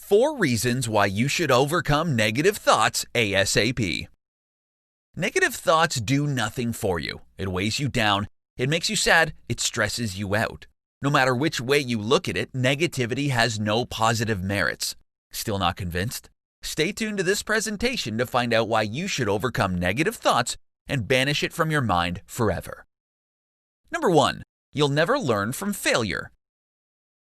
4 reasons why you should overcome negative thoughts ASAP. Negative thoughts do nothing for you. It weighs you down, it makes you sad, it stresses you out. No matter which way you look at it, negativity has no positive merits. Still not convinced? Stay tuned to this presentation to find out why you should overcome negative thoughts and banish it from your mind forever. Number 1. You'll never learn from failure.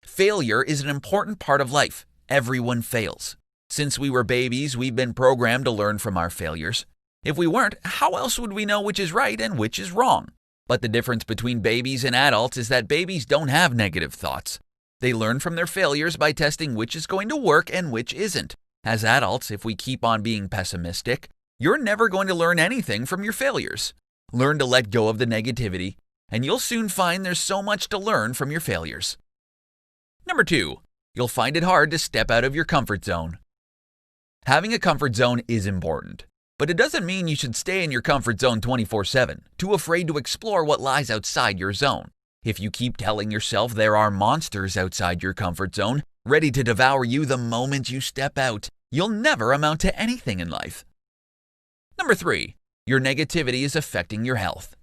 Failure is an important part of life. Everyone fails. Since we were babies, we've been programmed to learn from our failures. If we weren't, how else would we know which is right and which is wrong? But the difference between babies and adults is that babies don't have negative thoughts. They learn from their failures by testing which is going to work and which isn't. As adults, if we keep on being pessimistic, you're never going to learn anything from your failures. Learn to let go of the negativity, and you'll soon find there's so much to learn from your failures. Number 2. You'll find it hard to step out of your comfort zone. Having a comfort zone is important, but it doesn't mean you should stay in your comfort zone 24/7, too afraid to explore what lies outside your zone. If you keep telling yourself there are monsters outside your comfort zone, ready to devour you the moment you step out, you'll never amount to anything in life. Number 3. Your negativity is affecting your health.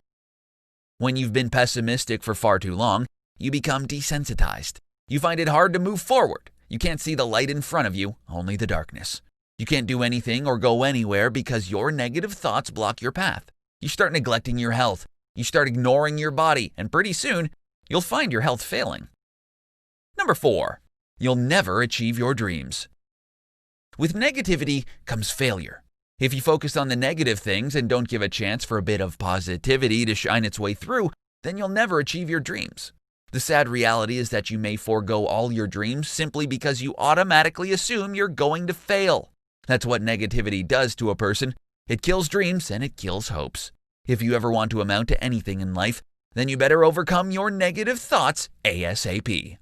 When you've been pessimistic for far too long, you become desensitized. You find it hard to move forward. You can't see the light in front of you, only the darkness. You can't do anything or go anywhere because your negative thoughts block your path. You start neglecting your health. You start ignoring your body, and pretty soon, you'll find your health failing. Number 4. You'll never achieve your dreams. With negativity comes failure. If you focus on the negative things and don't give a chance for a bit of positivity to shine its way through, then you'll never achieve your dreams. The sad reality is that you may forego all your dreams simply because you automatically assume you're going to fail. That's what negativity does to a person. It kills dreams and it kills hopes. If you ever want to amount to anything in life, then you better overcome your negative thoughts ASAP.